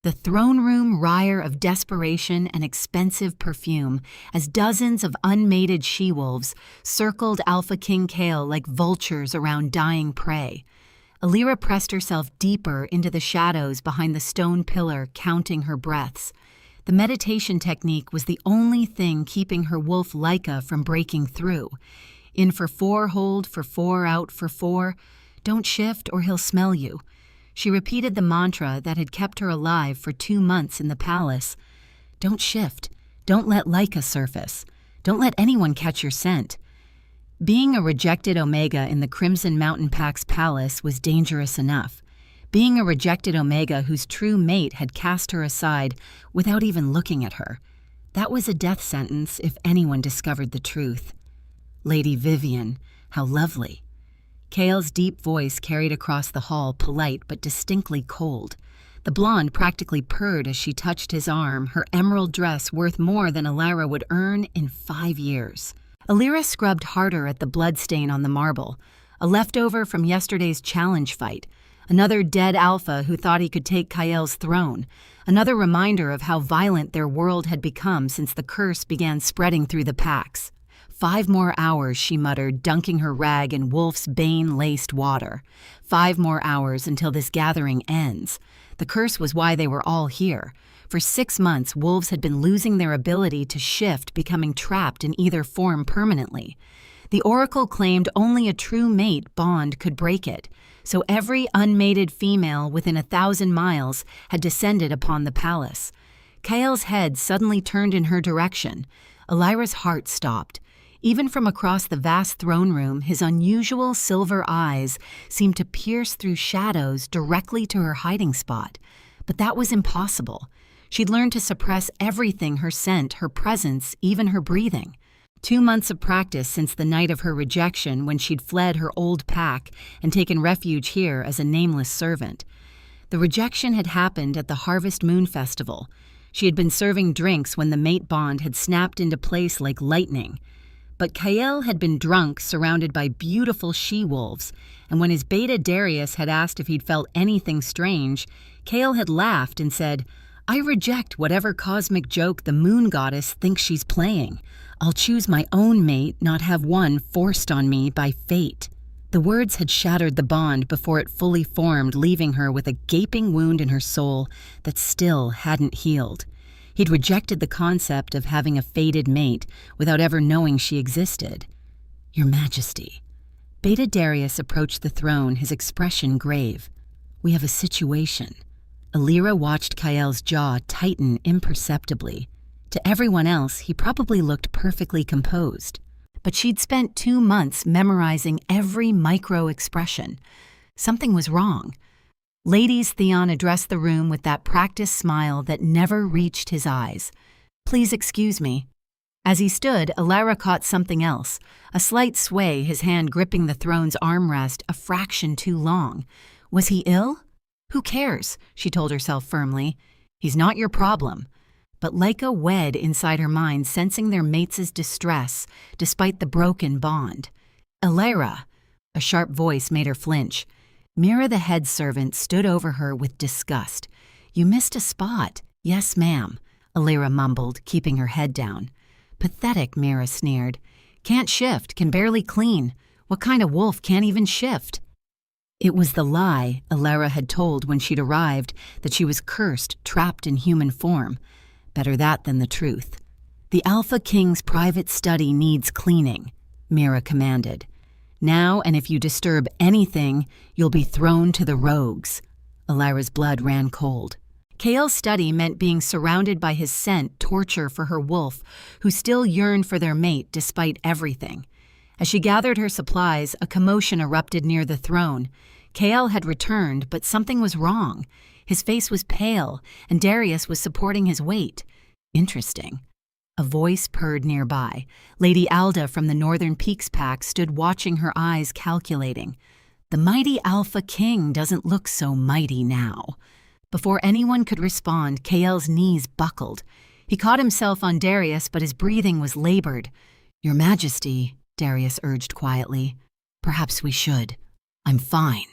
The throne room wire of desperation and expensive perfume as dozens of unmated she-wolves circled Alpha King Kale like vultures around dying prey. Alira pressed herself deeper into the shadows behind the stone pillar, counting her breaths. The meditation technique was the only thing keeping her wolf Lyca from breaking through. In for 4, hold for 4, out for 4. Don't shift or he'll smell you. She repeated the mantra that had kept her alive for 2 months in the palace. Don't shift. Don't let Lyca surface. Don't let anyone catch your scent. Being a rejected Omega in the Crimson Mountain Pack's palace was dangerous enough. Being a rejected Omega whose true mate had cast her aside without even looking at her. That was a death sentence if anyone discovered the truth. Lady Vivian, how lovely. Kale's deep voice carried across the hall, polite but distinctly cold. The blonde practically purred as she touched his arm, her emerald dress worth more than Alira would earn in 5 years. Alira scrubbed harder at the bloodstain on the marble, a leftover from yesterday's challenge fight. Another dead alpha who thought he could take Kael's throne. Another reminder of how violent their world had become since the curse began spreading through the packs. 5 more hours, she muttered, dunking her rag in Wolf's bane-laced water. 5 more hours until this gathering ends. The curse was why they were all here. For 6 months, wolves had been losing their ability to shift, becoming trapped in either form permanently. The oracle claimed only a true mate bond could break it, so every unmated female within 1,000 miles had descended upon the palace. Kael's head suddenly turned in her direction. Alira's heart stopped. Even from across the vast throne room, his unusual silver eyes seemed to pierce through shadows directly to her hiding spot. But that was impossible. She'd learned to suppress everything: her scent, her presence, even her breathing. 2 months of practice since the night of her rejection, when she'd fled her old pack and taken refuge here as a nameless servant. The rejection had happened at the Harvest Moon Festival. She had been serving drinks when the mate bond had snapped into place like lightning. But Kael had been drunk, surrounded by beautiful she-wolves, and when his beta Darius had asked if he'd felt anything strange, Kael had laughed and said, "I reject whatever cosmic joke the moon goddess thinks she's playing. I'll choose my own mate, not have one forced on me by fate." The words had shattered the bond before it fully formed, leaving her with a gaping wound in her soul that still hadn't healed. He'd rejected the concept of having a fated mate without ever knowing she existed. "Your Majesty." Beta Darius approached the throne, his expression grave. "We have a situation." Alira watched Kael's jaw tighten imperceptibly. To everyone else, he probably looked perfectly composed. But she'd spent 2 months memorizing every micro-expression. Something was wrong. Ladies, Theon addressed the room with that practiced smile that never reached his eyes. "Please excuse me." As he stood, Alira caught something else, a slight sway, his hand gripping the throne's armrest a fraction too long. Was he ill? Who cares? She told herself firmly. He's not your problem. But Lyca wed inside her mind, sensing their mates' distress despite the broken bond. "Alira!" A sharp voice made her flinch. Mira, the head servant, stood over her with disgust. "You missed a spot." "Yes, ma'am," Alira mumbled, keeping her head down. "Pathetic," Mira sneered. "Can't shift, can barely clean. What kind of wolf can't even shift?" It was the lie Alira had told when she'd arrived, that she was cursed, trapped in human form. Better that than the truth. "The Alpha King's private study needs cleaning," Mira commanded. "Now, and if you disturb anything, you'll be thrown to the rogues." Alira's blood ran cold. Kael's study meant being surrounded by his scent, torture for her wolf, who still yearned for their mate despite everything. As she gathered her supplies, a commotion erupted near the throne. Kael had returned, but something was wrong. His face was pale, and Darius was supporting his weight. Interesting. A voice purred nearby. Lady Alda from the Northern Peaks Pack stood watching, her eyes calculating. "The mighty Alpha King doesn't look so mighty now." Before anyone could respond, Kael's knees buckled. He caught himself on Darius, but his breathing was labored. "Your Majesty," Darius urged quietly. "Perhaps we should." "I'm fine,"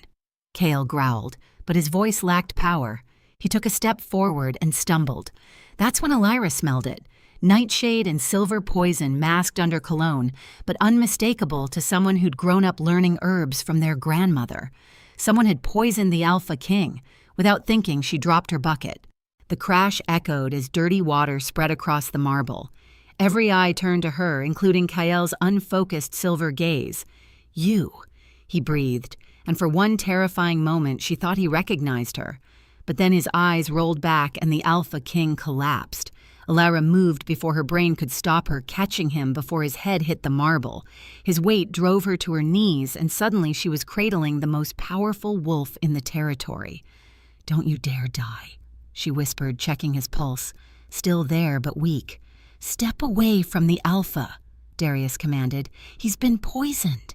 Kael growled, but his voice lacked power. He took a step forward and stumbled. That's when Elira smelled it. Nightshade and silver poison masked under cologne, but unmistakable to someone who'd grown up learning herbs from their grandmother. Someone had poisoned the Alpha King. Without thinking, she dropped her bucket. The crash echoed as dirty water spread across the marble. Every eye turned to her, including Kael's unfocused silver gaze. "You," he breathed, and for one terrifying moment she thought he recognized her. But then his eyes rolled back and the Alpha King collapsed. Elira moved before her brain could stop her, catching him before his head hit the marble. His weight drove her to her knees, and suddenly she was cradling the most powerful wolf in the territory. "Don't you dare die," she whispered, checking his pulse. Still there, but weak. "Step away from the Alpha," Darius commanded. "He's been poisoned."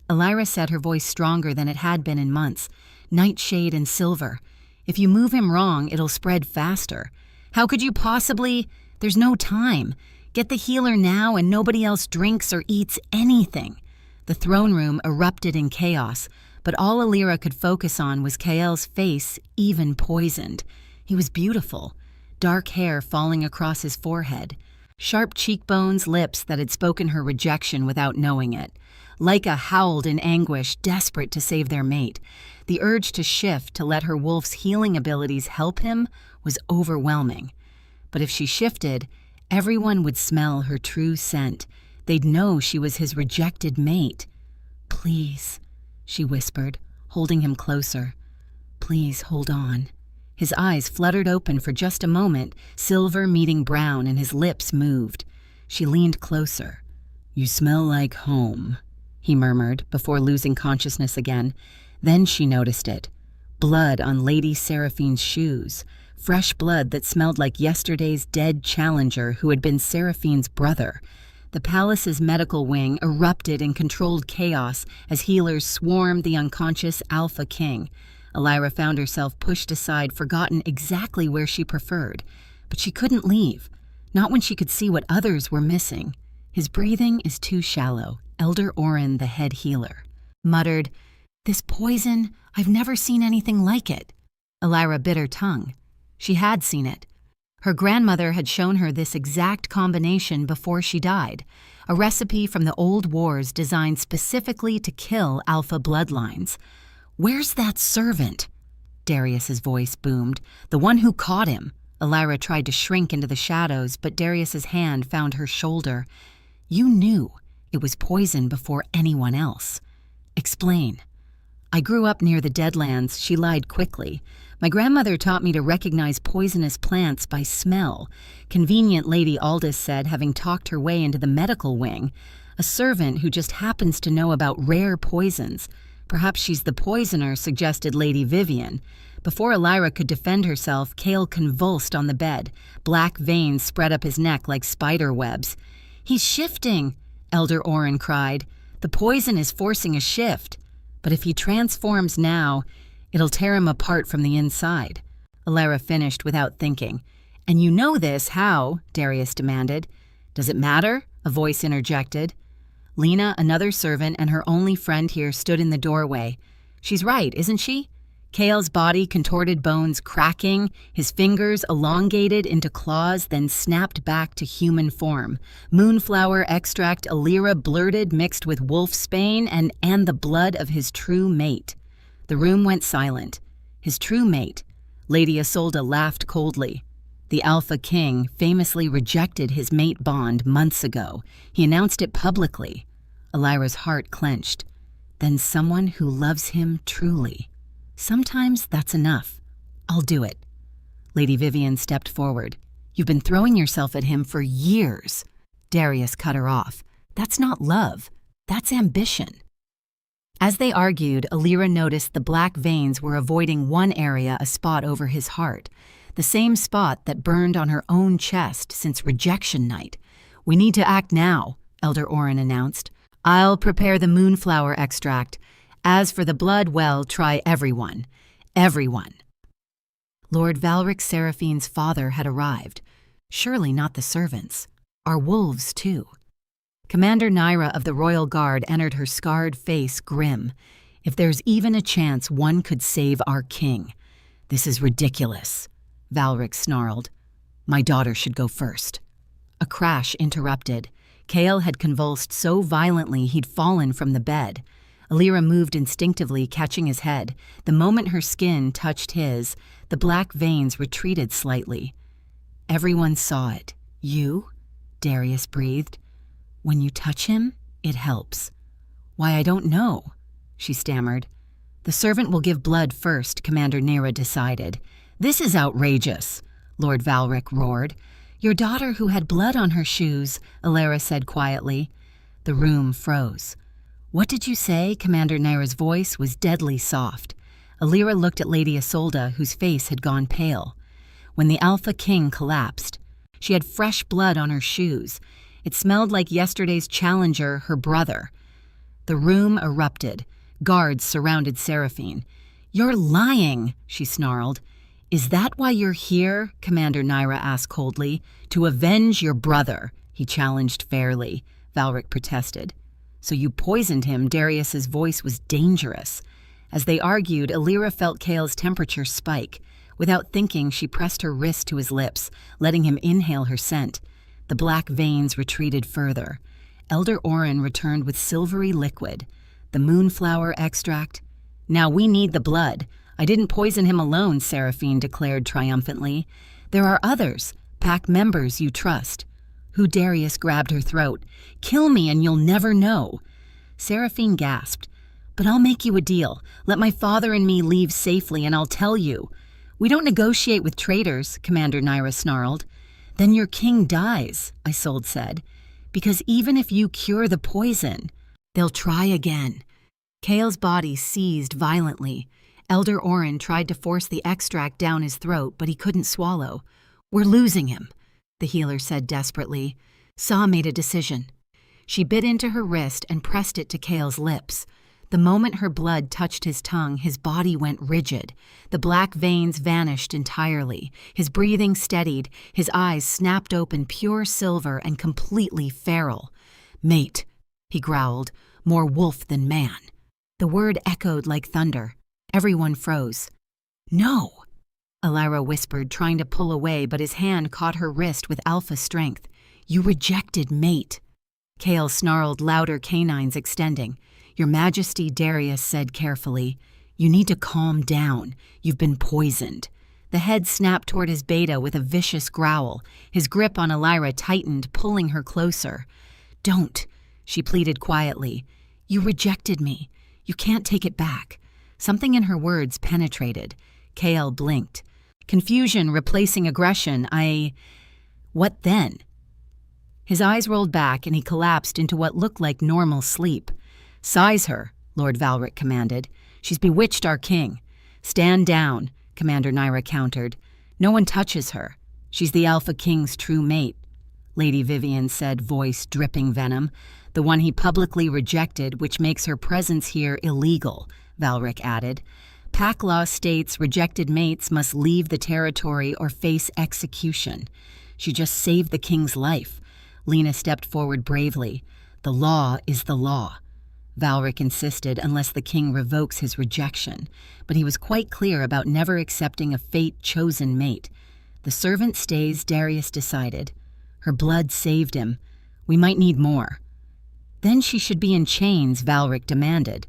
Elira said, her voice stronger than it had been in months. "Nightshade and silver. If you move him wrong, it'll spread faster. How could you possibly? There's no time. Get the healer now and nobody else drinks or eats anything." The throne room erupted in chaos, but all Elira could focus on was Kael's face, even poisoned. He was beautiful. Dark hair falling across his forehead. Sharp cheekbones, lips that had spoken her rejection without knowing it. Lyca howled in anguish, desperate to save their mate. The urge to shift, to let her wolf's healing abilities help him, was overwhelming. But if she shifted, everyone would smell her true scent. They'd know she was his rejected mate. "Please," she whispered, holding him closer. "Please hold on." His eyes fluttered open for just a moment, silver meeting brown, and his lips moved. She leaned closer. "You smell like home," he murmured, before losing consciousness again. Then she noticed it. Blood on Lady Seraphine's shoes. Fresh blood that smelled like yesterday's dead challenger who had been Seraphine's brother. The palace's medical wing erupted in controlled chaos as healers swarmed the unconscious Alpha King. Elira found herself pushed aside, forgotten exactly where she preferred. But she couldn't leave. Not when she could see what others were missing. "His breathing is too shallow," Elder Oren, the head healer, muttered. "This poison, I've never seen anything like it." Elira bit her tongue. She had seen it. Her grandmother had shown her this exact combination before she died, a recipe from the old wars designed specifically to kill alpha bloodlines. "Where's that servant?" Darius's voice boomed. "The one who caught him." Elira tried to shrink into the shadows, but Darius's hand found her shoulder. "You knew it was poison before anyone else. Explain." "I grew up near the Deadlands," she lied quickly. "My grandmother taught me to recognize poisonous plants by smell. Convenient, Lady Aldous said, having talked her way into the medical wing. A servant who just happens to know about rare poisons. Perhaps she's the poisoner," suggested Lady Vivian. Before Elira could defend herself, Kael convulsed on the bed. Black veins spread up his neck like spider webs. "He's shifting," Elder Oren cried. "The poison is forcing a shift. But if he transforms now, it'll tear him apart from the inside." Elira finished without thinking. "And you know this, how?" Darius demanded. "Does it matter?" a voice interjected. Lena, another servant and her only friend here, stood in the doorway. "She's right, isn't she?" Kael's body, contorted bones cracking, his fingers elongated into claws, then snapped back to human form. Moonflower extract Elira blurted, mixed with wolfsbane and the blood of his true mate. The room went silent. His true mate. Lady Isolde laughed coldly. The Alpha King famously rejected his mate bond months ago. He announced it publicly. Elira's heart clenched. Then someone who loves him truly. Sometimes that's enough. I'll do it. Lady Vivian stepped forward. "You've been throwing yourself at him for years." Darius cut her off. "That's not love. That's ambition." As they argued, Elira noticed the black veins were avoiding one area, a spot over his heart, the same spot that burned on her own chest since rejection night. "We need to act now," Elder Oren announced. "I'll prepare the moonflower extract. As for the blood, well, try everyone. Everyone." Lord Valric Seraphine's father had arrived. Surely not the servants. Our wolves, too. Commander Naira of the Royal Guard entered, her scarred face grim. "If there's even a chance one could save our king." "This is ridiculous," Valric snarled. "My daughter should go first." A crash interrupted. Kale had convulsed so violently he'd fallen from the bed. Alira moved instinctively, catching his head. The moment her skin touched his, the black veins retreated slightly. "Everyone saw it. You?" Darius breathed. "When you touch him, it helps." "Why, I don't know," she stammered. "The servant will give blood first," Commander Nera decided. "This is outrageous," Lord Valric roared. "Your daughter who had blood on her shoes," Alira said quietly. The room froze. "What did you say?" Commander Nera's voice was deadly soft. Alira looked at Lady Isolde, whose face had gone pale. "When the Alpha King collapsed, she had fresh blood on her shoes. It smelled like yesterday's challenger, her brother." The room erupted. Guards surrounded Seraphine. "You're lying," she snarled. "Is that why you're here?" Commander Nera asked coldly. "To avenge your brother," he challenged fairly. Valric protested. "So you poisoned him?" Darius's voice was dangerous. As they argued, Alira felt Kale's temperature spike. Without thinking, she pressed her wrist to his lips, letting him inhale her scent. The black veins retreated further. Elder Orin returned with silvery liquid. The moonflower extract. "Now we need the blood. I didn't poison him alone," Seraphine declared triumphantly. "There are others, pack members you trust." Who? Darius grabbed her throat. "Kill me and you'll never know." Seraphine gasped. "But I'll make you a deal. Let my father and me leave safely and I'll tell you." "We don't negotiate with traitors," Commander Nera snarled. "Then your king dies," Isolde said. "Because even if you cure the poison, they'll try again." Kale's body seized violently. Elder Orin tried to force the extract down his throat, but he couldn't swallow. "We're losing him," the healer said desperately. Sa made a decision. She bit into her wrist and pressed it to Kale's lips. The moment her blood touched his tongue, his body went rigid. The black veins vanished entirely. His breathing steadied. His eyes snapped open, pure silver and completely feral. "Mate," he growled, more wolf than man. The word echoed like thunder. Everyone froze. "No," Alira whispered, trying to pull away, but his hand caught her wrist with alpha strength. "You rejected mate." Kale snarled, louder canines extending. "Your Majesty," Darius said carefully, "you need to calm down. You've been poisoned." The head snapped toward his beta with a vicious growl. His grip on Alira tightened, pulling her closer. "Don't," she pleaded quietly. "You rejected me. You can't take it back." Something in her words penetrated. Kale blinked. Confusion replacing aggression. What then?" His eyes rolled back and he collapsed into what looked like normal sleep. "Size her," Lord Valric commanded. "She's bewitched our king." "Stand down," Commander Nera countered. "No one touches her. She's the Alpha King's true mate," Lady Vivian said, voice dripping venom. "The one he publicly rejected, which makes her presence here illegal," Valric added. "Pack law states rejected mates must leave the territory or face execution. She just saved the king's life." Lena stepped forward bravely. "The law is the law." Valric insisted unless the king revokes his rejection, but he was quite clear about never accepting a fate-chosen mate. "The servant stays," Darius decided. "Her blood saved him. We might need more." "Then she should be in chains," Valric demanded.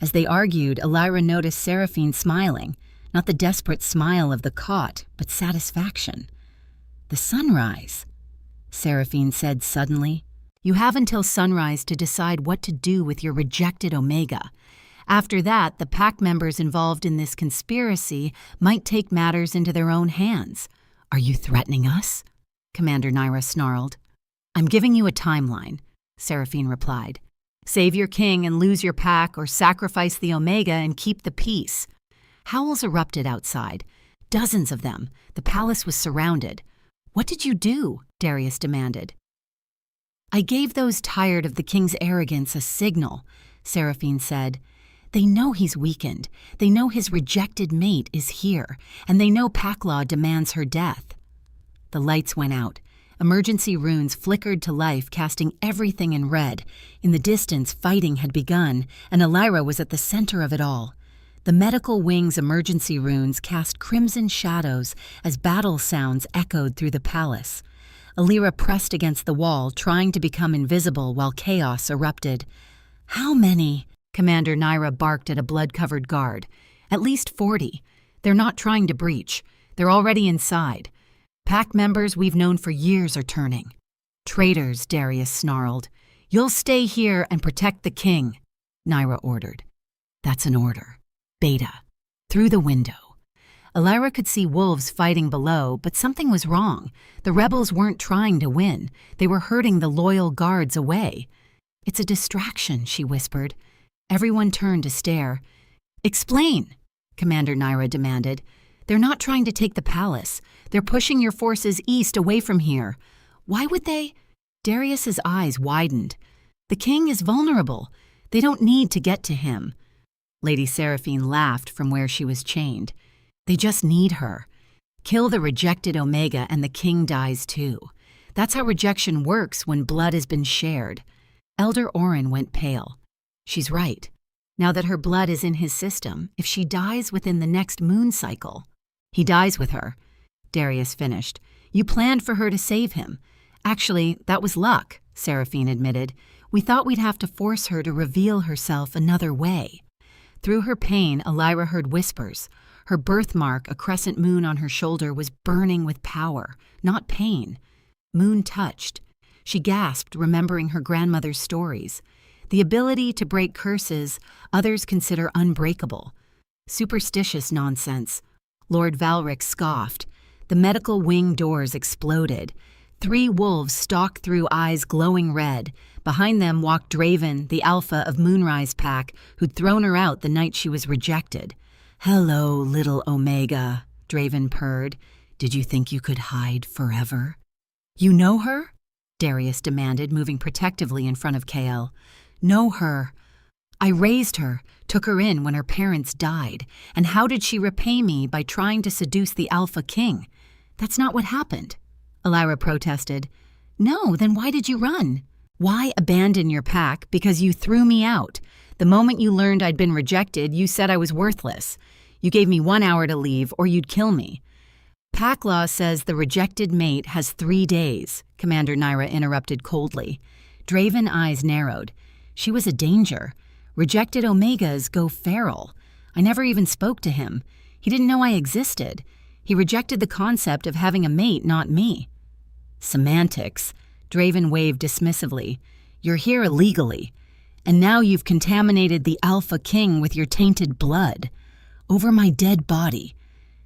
As they argued, Alira noticed Seraphine smiling, not the desperate smile of the caught, but satisfaction. "The sunrise," Seraphine said suddenly. "You have until sunrise to decide what to do with your rejected Omega. After that, the pack members involved in this conspiracy might take matters into their own hands." "Are you threatening us?" Commander Nera snarled. "I'm giving you a timeline," Seraphine replied. "Save your king and lose your pack, or sacrifice the Omega and keep the peace." Howls erupted outside. Dozens of them. The palace was surrounded. "What did you do?" Darius demanded. "I gave those tired of the king's arrogance a signal," Seraphine said. "They know he's weakened. They know his rejected mate is here, and they know pack law demands her death." The lights went out. Emergency runes flickered to life, casting everything in red. In the distance, fighting had begun, and Alira was at the center of it all. The medical wing's emergency runes cast crimson shadows as battle sounds echoed through the palace. Alira pressed against the wall, trying to become invisible while chaos erupted. "How many?" Commander Naira barked at a blood-covered guard. "At least 40. They're not trying to breach. They're already inside. Pack members we've known for years are turning." "Traitors," Darius snarled. "You'll stay here and protect the king," Naira ordered. "That's an order. Beta." Through the window. Alira could see wolves fighting below, but something was wrong. The rebels weren't trying to win. They were hurting the loyal guards away. "It's a distraction," she whispered. Everyone turned to stare. "Explain," Commander Naira demanded. "They're not trying to take the palace. They're pushing your forces east away from here. Why would they?" Darius's eyes widened. "The king is vulnerable. They don't need to get to him." Lady Seraphine laughed from where she was chained. "They just need her. Kill the rejected Omega and the king dies too. That's how rejection works when blood has been shared." Elder Orin went pale. She's right. Now that her blood is in his system, if she dies within the next moon cycle, he dies with her. Darius finished. "You planned for her to save him. Actually, that was luck," Seraphine admitted. "We thought we'd have to force her to reveal herself another way." Through her pain, Alira heard whispers. Her birthmark, a crescent moon on her shoulder, was burning with power, not pain. Moon touched. She gasped, remembering her grandmother's stories. The ability to break curses others consider unbreakable. Superstitious nonsense. Lord Valric scoffed. The medical wing doors exploded. 3 wolves stalked through, eyes glowing red. Behind them walked Draven, the alpha of Moonrise Pack, who'd thrown her out the night she was rejected. "Hello, little Omega," Draven purred. "Did you think you could hide forever?" "You know her?" Darius demanded, moving protectively in front of KL. "Know her. I raised her, took her in when her parents died. And how did she repay me? By trying to seduce the Alpha King. That's not what happened." Alira protested. "No, then why did you run?" "Why abandon your pack? Because you threw me out. The moment you learned I'd been rejected, you said I was worthless. You gave me 1 hour to leave, or you'd kill me." "Pack law says the rejected mate has 3 days," Commander Naira interrupted coldly. Draven eyes narrowed. She was a danger. Rejected Omegas go feral. I never even spoke to him. He didn't know I existed. He rejected the concept of having a mate, not me. "Semantics," Draven waved dismissively. "You're here illegally. And now you've contaminated the Alpha King with your tainted blood. Over my dead body."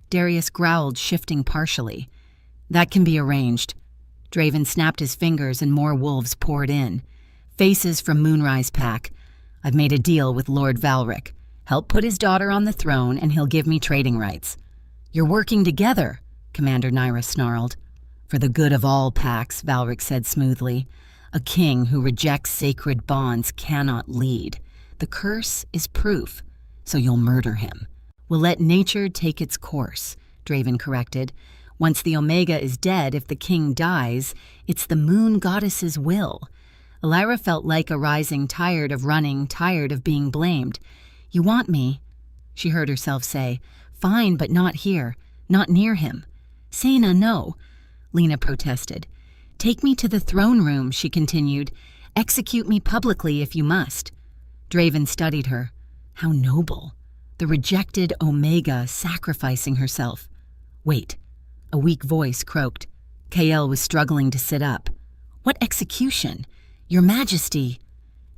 Darius growled, shifting partially. "That can be arranged." Draven snapped his fingers and more wolves poured in. Faces from Moonrise Pack. "I've made a deal with Lord Valric. Help put his daughter on the throne and he'll give me trading rights." "You're working together," Commander Naira snarled. "For the good of all packs," Valric said smoothly. "A king who rejects sacred bonds cannot lead. The curse is proof, so you'll murder him." "We'll let nature take its course," Draven corrected. "Once the Omega is dead, if the king dies, it's the moon goddess's will." Alira felt like a rising, tired of running, tired of being blamed. "You want me?" she heard herself say. "Fine, but not here, not near him." "Sena, no," Lena protested. "Take me to the throne room," she continued. "Execute me publicly if you must." Draven studied her. How noble. The rejected Omega sacrificing herself. "Wait," a weak voice croaked. KL was struggling to sit up. "What execution? Your Majesty."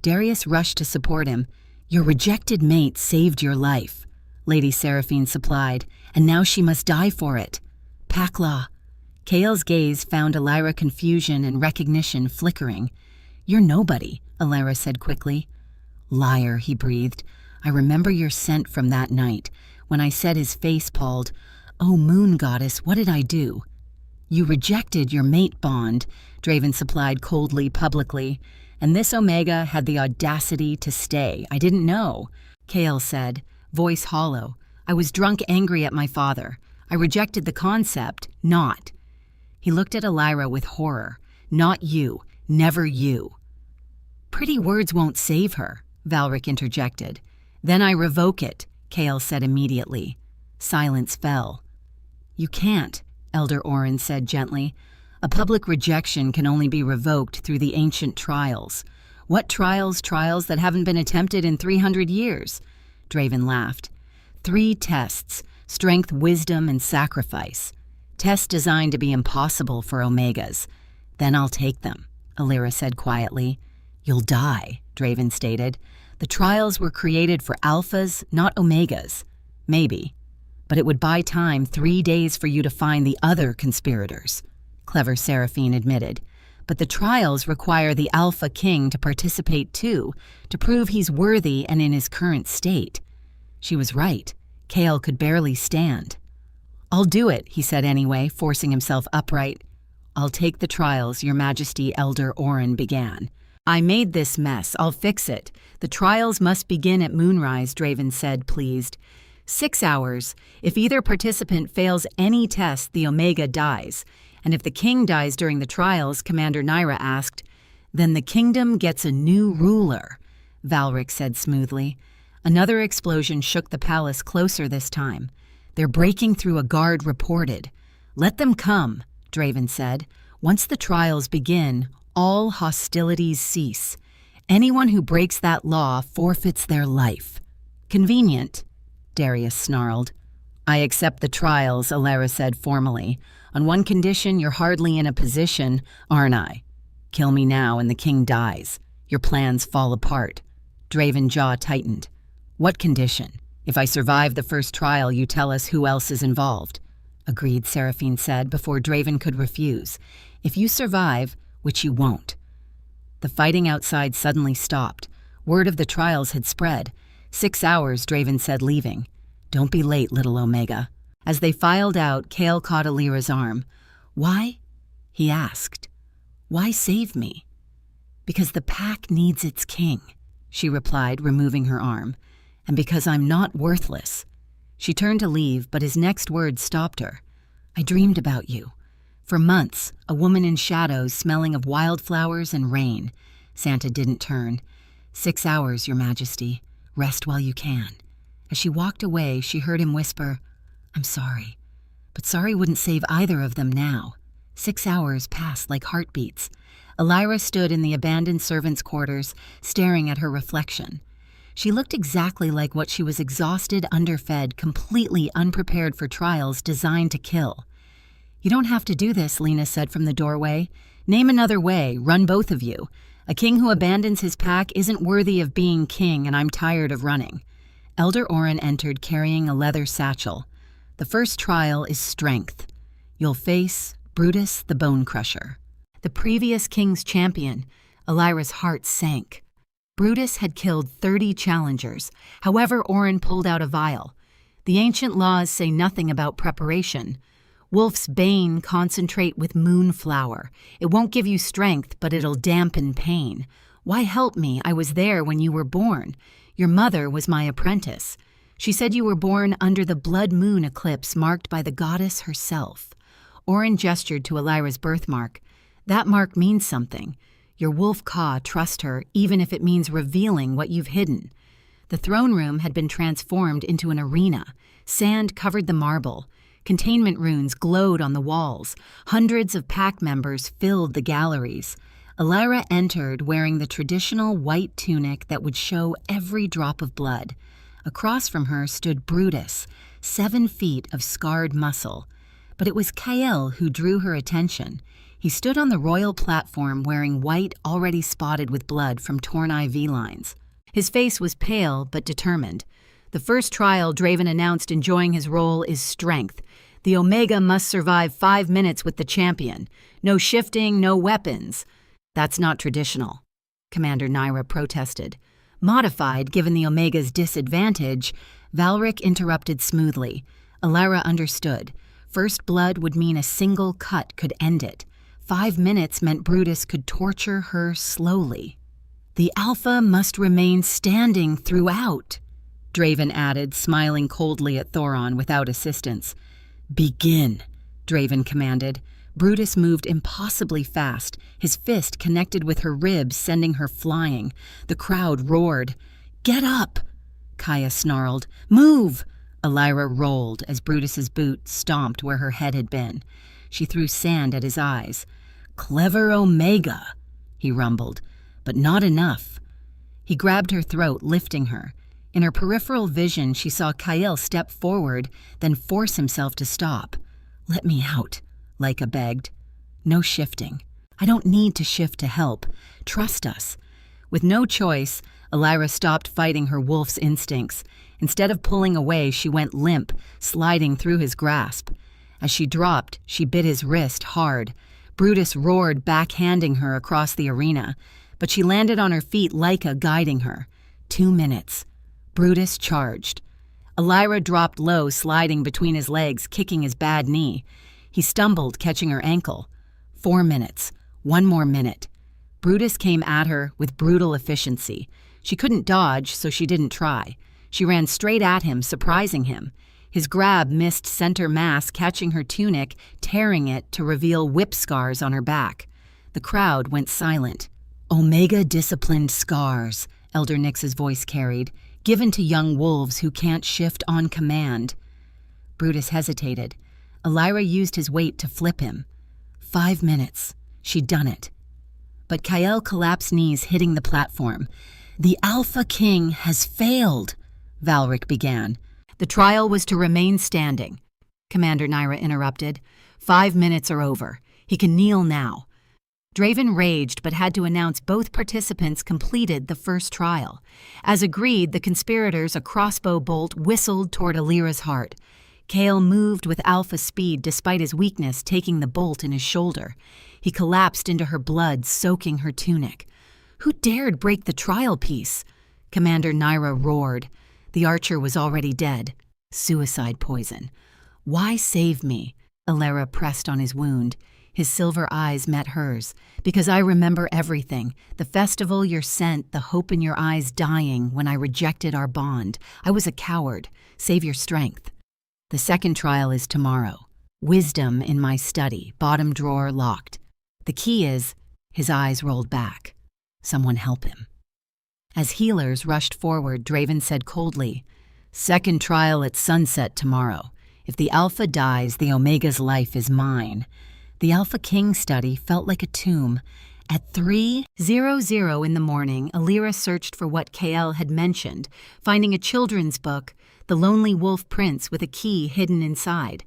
Darius rushed to support him. "Your rejected mate saved your life," Lady Seraphine supplied, "and now she must die for it. Pack law." Kale's gaze found Alira confusion and recognition flickering. "You're nobody," Alira said quickly. "Liar," he breathed. "I remember your scent from that night, when I said," his face palled, "Oh, moon goddess, what did I do?" "You rejected your mate bond," Draven supplied coldly, publicly. "And this Omega had the audacity to stay. I didn't know," Kale said, voice hollow. "I was drunk angry at my father. I rejected the concept, not." He looked at Alira with horror. "Not you. Never you." "Pretty words won't save her," Valric interjected. "Then I revoke it. Kale said immediately. Silence fell. You can't, Elder Oren said gently. A public rejection can only be revoked through the ancient trials. What trials? Trials that haven't been attempted in 300 years. Draven laughed. 3 tests: strength, wisdom, and sacrifice. Tests designed to be impossible for Omegas. Then I'll take them, Alira said quietly. You'll die, Draven stated. The trials were created for Alphas, not Omegas. Maybe. But it would buy time 3 days for you to find the other conspirators, clever Seraphine admitted. But the trials require the Alpha King to participate too, to prove he's worthy and in his current state. She was right. Kale could barely stand. I'll do it, he said anyway, forcing himself upright. I'll take the trials, Your Majesty, Elder Oren began. I made this mess. I'll fix it. The trials must begin at moonrise, Draven said, pleased. 6 hours. If either participant fails any test, the Omega dies. And if the king dies during the trials, Commander Nyra asked, then the kingdom gets a new ruler, Valric said smoothly. Another explosion shook the palace closer this time. They're breaking through, a guard reported. Let them come, Draven said. Once the trials begin, all hostilities cease. Anyone who breaks that law forfeits their life. Convenient, Darius snarled. I accept the trials, Alera said formally. On one condition, you're hardly in a position, aren't I? Kill me now and the king dies. Your plans fall apart. Draven's jaw tightened. What condition? If I survive the first trial, you tell us who else is involved. Agreed, Seraphine said before Draven could refuse. If you survive, which you won't. The fighting outside suddenly stopped. Word of the trials had spread. 6 hours, Draven said, leaving. Don't be late, little Omega. As they filed out, Kale caught Alira's arm. Why? He asked. Why save me? Because the pack needs its king, she replied, removing her arm. And because I'm not worthless. She turned to leave, but his next words stopped her. I dreamed about you. For months, a woman in shadows smelling of wildflowers and rain. Santa didn't turn. 6 hours, Your Majesty. Rest while you can. As she walked away, she heard him whisper, I'm sorry. But sorry wouldn't save either of them now. 6 hours passed like heartbeats. Alira stood in the abandoned servants' quarters, staring at her reflection. She looked exactly like what she was: exhausted, underfed, completely unprepared for trials designed to kill. You don't have to do this, Lena said from the doorway. Name another way, run both of you. A king who abandons his pack isn't worthy of being king, and I'm tired of running. Elder Oren entered carrying a leather satchel. The first trial is strength. You'll face Brutus the Bone Crusher. The previous king's champion. Alira's heart sank. Brutus had killed 30 challengers. However, Oren pulled out a vial. The ancient laws say nothing about preparation. Wolf's Bane concentrate with moonflower. It won't give you strength, but it'll dampen pain. Why help me? I was there when you were born. Your mother was my apprentice. She said you were born under the blood moon eclipse marked by the goddess herself. Oren gestured to Alira's birthmark. That mark means something. Your wolf Ka trust her, even if it means revealing what you've hidden. The throne room had been transformed into an arena. Sand covered the marble. Containment runes glowed on the walls. Hundreds of pack members filled the galleries. Alira entered wearing the traditional white tunic that would show every drop of blood. Across from her stood Brutus, 7 feet of scarred muscle. But it was Kael who drew her attention. He stood on the royal platform wearing white already spotted with blood from torn IV lines. His face was pale but determined. The first trial, Draven announced, enjoying his role, is strength. The Omega must survive 5 minutes with the champion. No shifting, no weapons. That's not traditional, Commander Nyra protested. Modified, given the Omega's disadvantage, Valric interrupted smoothly. Alira understood. First blood would mean a single cut could end it. 5 minutes meant Brutus could torture her slowly. The Alpha must remain standing throughout, Draven added, smiling coldly at Thoron without assistance. Begin, Draven commanded. Brutus moved impossibly fast, his fist connected with her ribs, sending her flying. The crowd roared. Get up! Kaya snarled. "Move!" Elira rolled as Brutus's boot stomped where her head had been. She threw sand at his eyes. "Clever Omega," he rumbled, "but not enough." He grabbed her throat, lifting her. In her peripheral vision, she saw Kyle step forward, then force himself to stop. "Let me out," Lyca begged. "No shifting. I don't need to shift to help. Trust us." With no choice, Elira stopped fighting her wolf's instincts. Instead of pulling away, she went limp, sliding through his grasp. As she dropped, she bit his wrist hard. Brutus roared, backhanding her across the arena, but she landed on her feet, Lyca guiding her. 2 minutes. Brutus charged. Elira dropped low, sliding between his legs, kicking his bad knee. He stumbled, catching her ankle. 4 minutes. 1 more minute. Brutus came at her with brutal efficiency. She couldn't dodge, so she didn't try. She ran straight at him, surprising him. His grab missed center mass, catching her tunic, tearing it to reveal whip scars on her back. The crowd went silent. "Omega-disciplined scars," Elder Nyx's voice carried, "given to young wolves who can't shift on command." Brutus hesitated. Elira used his weight to flip him. 5 minutes. She'd done it. But Kyle collapsed, knees hitting the platform. "The Alpha King has failed," Valric began. "The trial was to remain standing," Commander Nyra interrupted. 5 minutes are over. He can kneel now." Draven raged but had to announce both participants completed the first trial. As agreed, the conspirators, a crossbow bolt, whistled toward Elira's heart. Kale moved with alpha speed despite his weakness, taking the bolt in his shoulder. He collapsed into her blood, soaking her tunic. "Who dared break the trial piece?" Commander Nyra roared. The archer was already dead. Suicide poison. "Why save me?" Elira pressed on his wound. His silver eyes met hers. "Because I remember everything. The festival, your scent, the hope in your eyes dying when I rejected our bond. I was a coward. Save your strength." "The second trial is tomorrow. Wisdom in my study, bottom drawer locked. The key is..." His eyes rolled back. "Someone help him." As healers rushed forward, Draven said coldly, "Second trial at sunset tomorrow. If the Alpha dies, the Omega's life is mine." The Alpha King study felt like a tomb. At 3:00 in the morning, Elira searched for what Kael had mentioned, finding a children's book, The Lonely Wolf Prince, with a key hidden inside.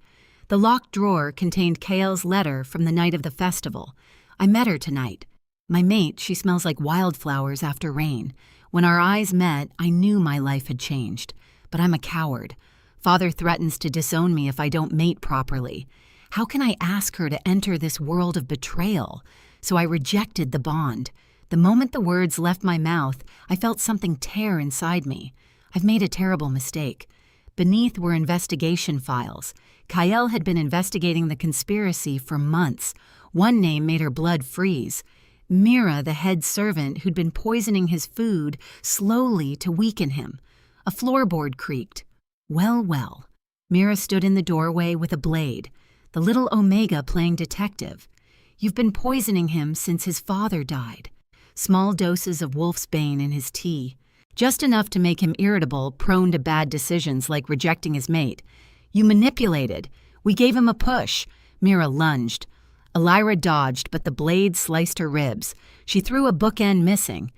The locked drawer contained Kael's letter from the night of the festival. "I met her tonight. My mate, she smells like wildflowers after rain. When our eyes met, I knew my life had changed. But I'm a coward. Father threatens to disown me if I don't mate properly. How can I ask her to enter this world of betrayal? So I rejected the bond. The moment the words left my mouth, I felt something tear inside me. I've made a terrible mistake." Beneath were investigation files. Kael had been investigating the conspiracy for months. One name made her blood freeze. Mira, the head servant who'd been poisoning his food slowly to weaken him. A floorboard creaked. Well, well. Mira stood in the doorway with a blade. The little Omega playing detective. "You've been poisoning him since his father died." Small doses of wolf's bane in his tea. Just enough to make him irritable, prone to bad decisions like rejecting his mate. "You manipulated. We gave him a push." Mira lunged. Elira dodged, but the blade sliced her ribs. She threw a bookend missing.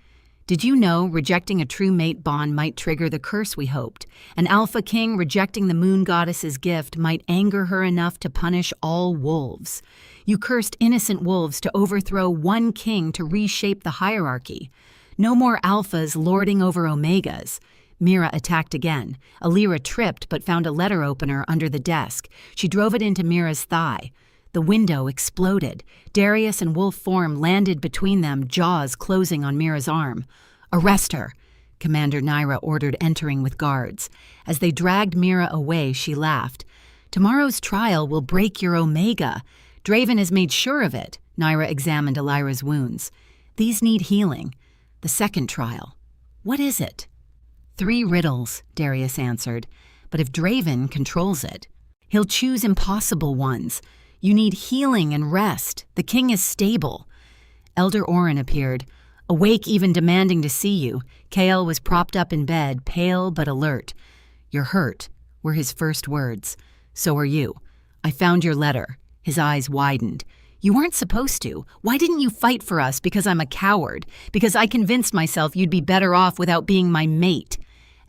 "Did you know rejecting a true mate bond might trigger the curse we hoped? An Alpha King rejecting the moon goddess's gift might anger her enough to punish all wolves. You cursed innocent wolves to overthrow one king to reshape the hierarchy. No more alphas lording over omegas." Mira attacked again. Elira tripped but found a letter opener under the desk. She drove it into Mira's thigh. The window exploded. Darius in wolf form landed between them, jaws closing on Mira's arm. "Arrest her," Commander Nyra ordered, entering with guards. As they dragged Mira away, she laughed. "Tomorrow's trial will break your Omega. Draven has made sure of it." Nyra examined Elira's wounds. "These need healing. The second trial. What is it?" 3 riddles, Darius answered. "But if Draven controls it, he'll choose impossible ones. You need healing and rest. The king is stable." Elder Orin appeared. Awake, even demanding to see you, Kale was propped up in bed, pale but alert. "You're hurt," were his first words. "So are you. I found your letter." His eyes widened. "You weren't supposed to. Why didn't you fight for us? Because I'm a coward. Because I convinced myself you'd be better off without being my mate.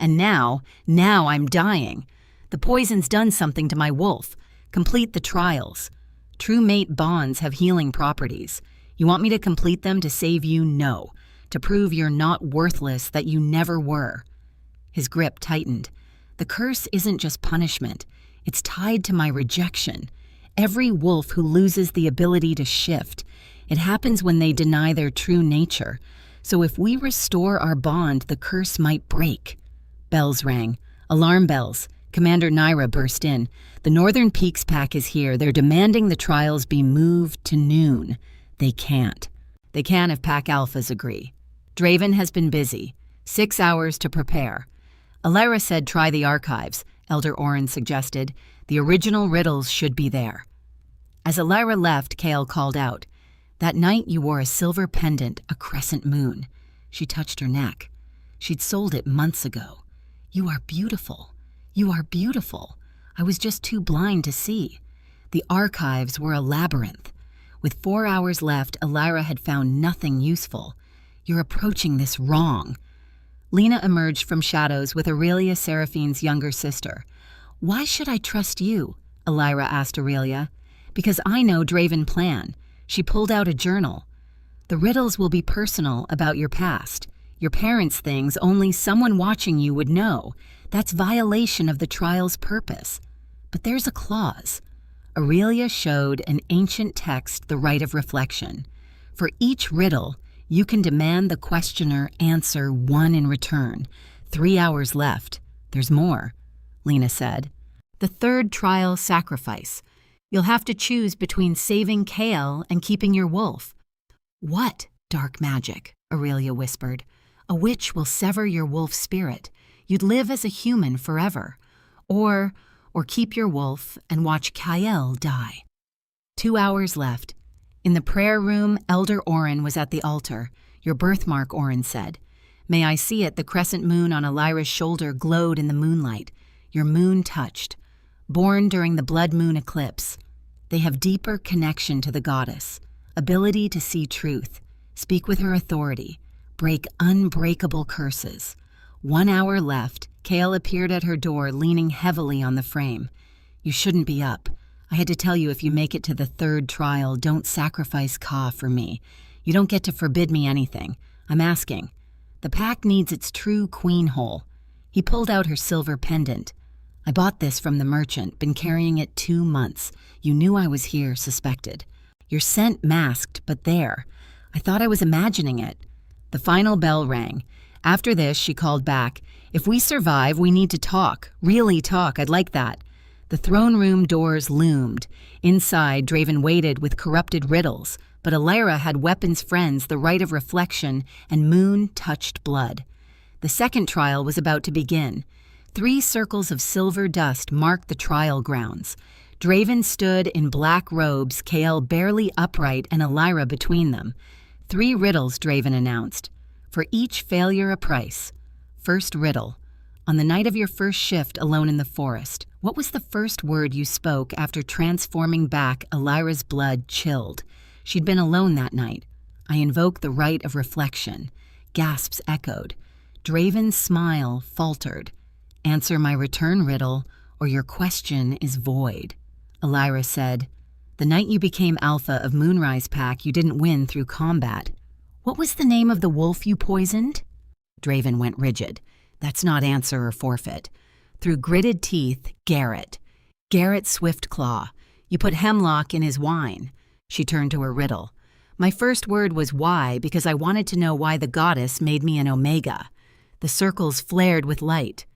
And now I'm dying. The poison's done something to my wolf. Complete the trials. True mate bonds have healing properties. You want me to complete them to save you? No. To prove you're not worthless, that you never were." His grip tightened. "The curse isn't just punishment. It's tied to my rejection. Every wolf who loses the ability to shift, it happens when they deny their true nature. So if we restore our bond, the curse might break." Bells rang. Alarm bells. Commander Naira burst in. "The Northern Peaks pack is here. They're demanding the trials be moved to noon." They can't. They can if Pack Alphas agree. Draven has been busy. 6 hours to prepare. Alyra said try the archives, Elder Oren suggested. The original riddles should be there. As Alyra left, Kale called out, "That night you wore a silver pendant, a crescent moon." She touched her neck. She'd sold it months ago. "You are beautiful. You are beautiful. I was just too blind to see." The archives were a labyrinth. With 4 hours left, Alyra had found nothing useful. "You're approaching this wrong." Lena emerged from shadows with Aurelia Seraphine's younger sister. "Why should I trust you?" Alyra asked Aurelia. "Because I know Draven plan." She pulled out a journal. "The riddles will be personal, about your past. Your parents' things only someone watching you would know. That's violation of the trial's purpose. But there's a clause." Aurelia showed an ancient text, the right of reflection. "For each riddle, you can demand the questioner answer one in return. 3 hours left. There's more," Lena said. "The third trial, sacrifice. You'll have to choose between saving Kale and keeping your wolf." "What dark magic?" Aurelia whispered. "A witch will sever your wolf's spirit. You'd live as a human forever. Or keep your wolf and watch Kyle die." 2 hours left. In the prayer room, Elder Oren was at the altar. "Your birthmark," Oren said. "May I see it?" The crescent moon on Alyra's shoulder glowed in the moonlight. "Your moon touched. Born during the blood moon eclipse. They have deeper connection to the goddess, ability to see truth, speak with her authority, break unbreakable curses." 1 hour left. Kale appeared at her door, leaning heavily on the frame. "You shouldn't be up. I had to tell you, if you make it to the third trial, don't sacrifice Ka for me. You don't get to forbid me anything. I'm asking. The pack needs its true queen hole." He pulled out her silver pendant. "I bought this from the merchant, been carrying it 2 months. You knew I was here, suspected. Your scent masked, but there. I thought I was imagining it." The final bell rang. After this, she called back, "If we survive, we need to talk. Really talk. I'd like that." The throne room doors loomed. Inside, Draven waited with corrupted riddles, but Alyra had weapons friends, the right of reflection, and moon-touched blood. The second trial was about to begin. 3 circles of silver dust marked the trial grounds. Draven stood in black robes, Kale barely upright and Alyra between them. 3 riddles, Draven announced. For each failure, a price. First riddle. On the night of your first shift alone in the forest, what was the first word you spoke after transforming back? Alyra's blood chilled. She'd been alone that night. "I invoke the right of reflection." Gasps echoed. Draven's smile faltered. "Answer my return riddle, or your question is void." Alyra said, "The night you became Alpha of Moonrise Pack, you didn't win through combat. What was the name of the wolf you poisoned?" Draven went rigid. "That's not answer or forfeit." Through gritted teeth, Garrett. Garrett Swiftclaw. "You put hemlock in his wine." She turned to her riddle. "My first word was why, because I wanted to know why the goddess made me an Omega." The circles flared with light.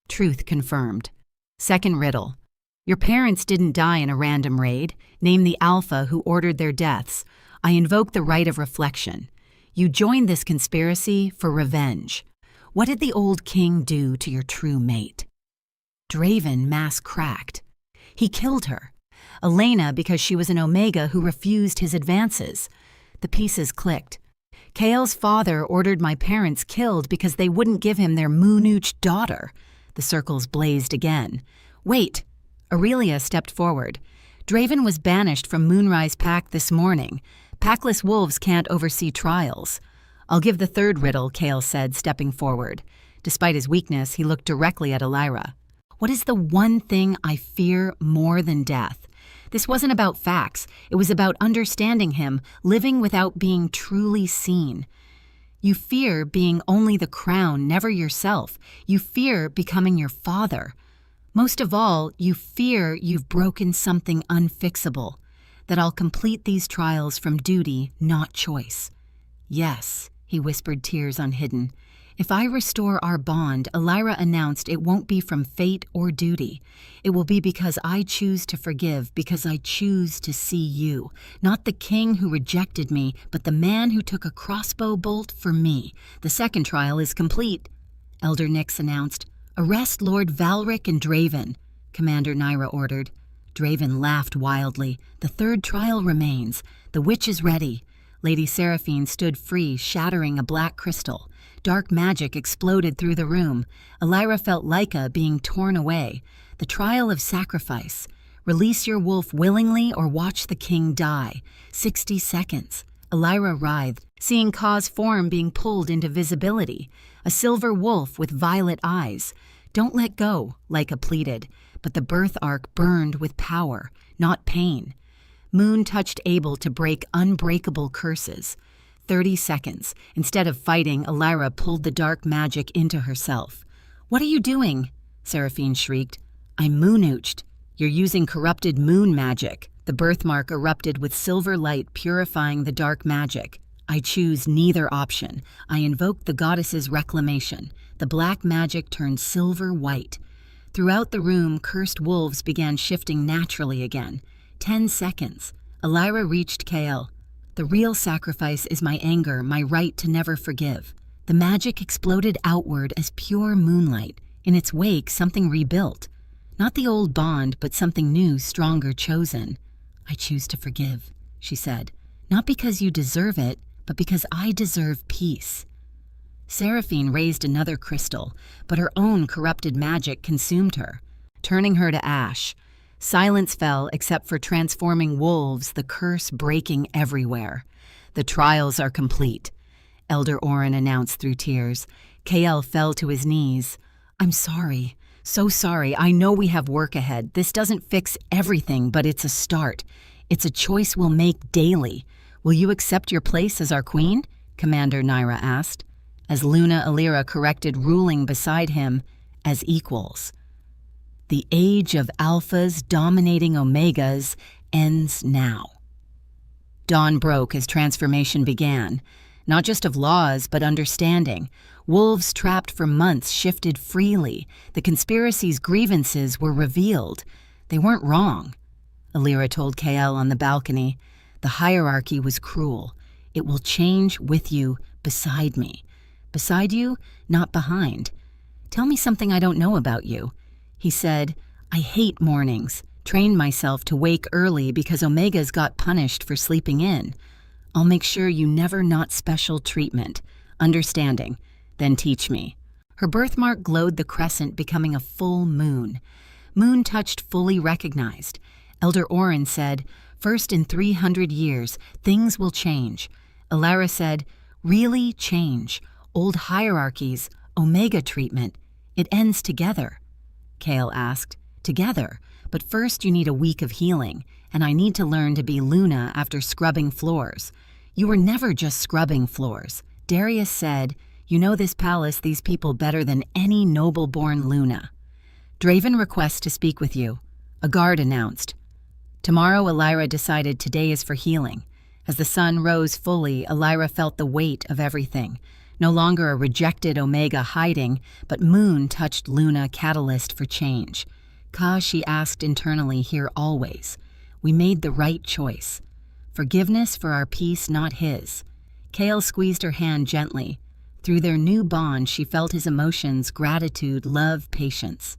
Truth confirmed. Second riddle. "Your parents didn't die in a random raid. Name the Alpha who ordered their deaths. I invoke the right of reflection. You joined this conspiracy for revenge. What did the old king do to your true mate?" Draven mask cracked. "He killed her. Elena, because she was an Omega who refused his advances." The pieces clicked. Kale's father ordered my parents killed because they wouldn't give him their Moonooched daughter. The circles blazed again. Wait! Aurelia stepped forward. Draven was banished from Moonrise Pact this morning. Packless wolves can't oversee trials. I'll give the third riddle, Kale said, stepping forward. Despite his weakness, he looked directly at Elira. What is the one thing I fear more than death? This wasn't about facts. It was about understanding him, living without being truly seen. You fear being only the crown, never yourself. You fear becoming your father. Most of all, you fear you've broken something unfixable, that I'll complete these trials from duty, not choice. Yes, he whispered, tears unhidden. If I restore our bond, Elira announced, it won't be from fate or duty. It will be because I choose to forgive, because I choose to see you. Not the king who rejected me, but the man who took a crossbow bolt for me. The second trial is complete, Elder Nyx announced. Arrest Lord Valric and Draven, Commander Nyra ordered. Draven laughed wildly. The third trial remains. The witch is ready. Lady Seraphine stood free, shattering a black crystal. Dark magic exploded through the room. Elira felt Lyca being torn away. The trial of sacrifice. Release your wolf willingly or watch the king die. 60 seconds. Elira writhed, seeing Ka's form being pulled into visibility. A silver wolf with violet eyes. Don't let go, Lyca pleaded, but the birth arc burned with power, not pain. Moon touched Abel to break unbreakable curses. 30 seconds. Instead of fighting, Elira pulled the dark magic into herself. What are you doing? Seraphine shrieked. I'm Moonooched. You're using corrupted moon magic. The birthmark erupted with silver light purifying the dark magic. I choose neither option. I invoke the goddess's reclamation. The black magic turned silver white. Throughout the room, cursed wolves began shifting naturally again. 10 seconds. Elira reached Kael. The real sacrifice is my anger, my right to never forgive. The magic exploded outward as pure moonlight. In its wake, something rebuilt. Not the old bond, but something new, stronger, chosen. I choose to forgive, she said. Not because you deserve it, but because I deserve peace. Seraphine raised another crystal, but her own corrupted magic consumed her, turning her to ash. Silence fell except for transforming wolves, the curse breaking everywhere. The trials are complete, Elder Orin announced through tears. Kael fell to his knees. I'm sorry, so sorry. I know we have work ahead. This doesn't fix everything, but it's a start. It's a choice we'll make daily. Will you accept your place as our queen? Commander Nyra asked, as Luna Elira corrected, ruling beside him as equals. The age of alphas dominating omegas ends now. Dawn broke as transformation began, not just of laws, but understanding. Wolves trapped for months shifted freely. The conspiracy's grievances were revealed. They weren't wrong, Elira told Kael on the balcony. The hierarchy was cruel. It will change with you, beside me. Beside you, not behind. Tell me something I don't know about you. He said, I hate mornings. Trained myself to wake early because Omegas got punished for sleeping in. I'll make sure you never not special treatment. Understanding. Then teach me. Her birthmark glowed the crescent, becoming a full moon. Moon touched fully recognized. Elder Orin said, first in 300 years, things will change. Elira said, really change. Old hierarchies, Omega treatment. It ends together. Kael asked, together, but first you need a week of healing, and I need to learn to be Luna after scrubbing floors. You were never just scrubbing floors. Darius said, you know this palace, these people better than any noble-born Luna. Draven requests to speak with you, a guard announced. Tomorrow, Elira decided today is for healing. As the sun rose fully, Elira felt the weight of everything. No longer a rejected Omega hiding, but Moon touched Luna, catalyst for change. Ka, she asked internally, here always. We made the right choice. Forgiveness for our peace, not his. Kael squeezed her hand gently. Through their new bond, she felt his emotions, gratitude, love, patience.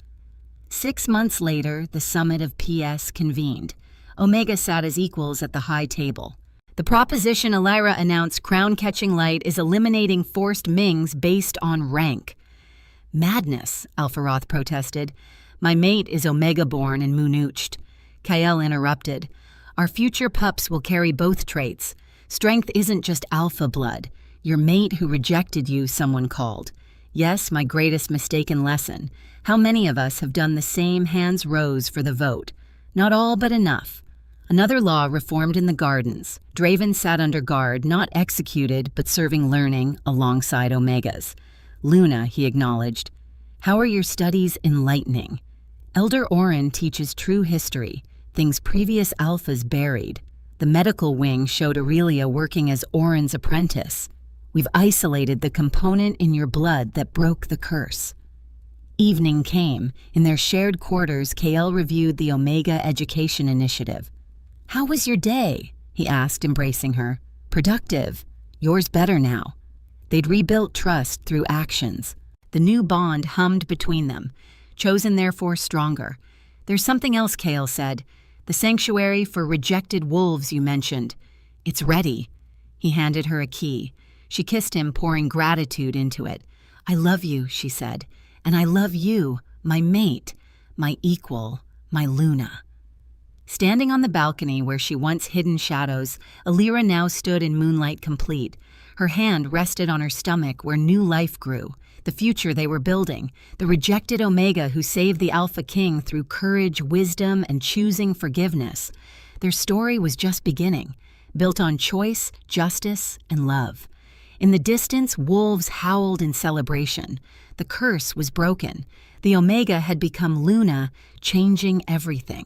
6 months later, the summit of PS convened. Omega sat as equals at the high table. The proposition Elira announced crown-catching light is eliminating forced Mings based on rank. Madness, Alpharoth protested. My mate is Omega-born and Moonuched. Kael interrupted. Our future pups will carry both traits. Strength isn't just alpha blood. Your mate who rejected you, someone called. Yes, my greatest mistaken lesson. How many of us have done the same hands rose for the vote? Not all, but enough. Another law reformed in the gardens. Draven sat under guard, not executed, but serving learning alongside Omegas. Luna, he acknowledged. How are your studies enlightening? Elder Orin teaches true history, things previous alphas buried. The medical wing showed Aurelia working as Orin's apprentice. We've isolated the component in your blood that broke the curse. Evening came. In their shared quarters, Kael reviewed the Omega Education Initiative. How was your day? He asked, embracing her. Productive. Yours better now. They'd rebuilt trust through actions. The new bond hummed between them, chosen therefore stronger. There's something else, Kael said. The sanctuary for rejected wolves you mentioned. It's ready. He handed her a key. She kissed him, pouring gratitude into it. I love you, she said. And I love you, my mate, my equal, my Luna. Standing on the balcony where she once hid in shadows, Elira now stood in moonlight complete. Her hand rested on her stomach where new life grew, the future they were building, the rejected Omega who saved the Alpha King through courage, wisdom, and choosing forgiveness. Their story was just beginning, built on choice, justice, and love. In the distance, wolves howled in celebration. The curse was broken. The Omega had become Luna, changing everything.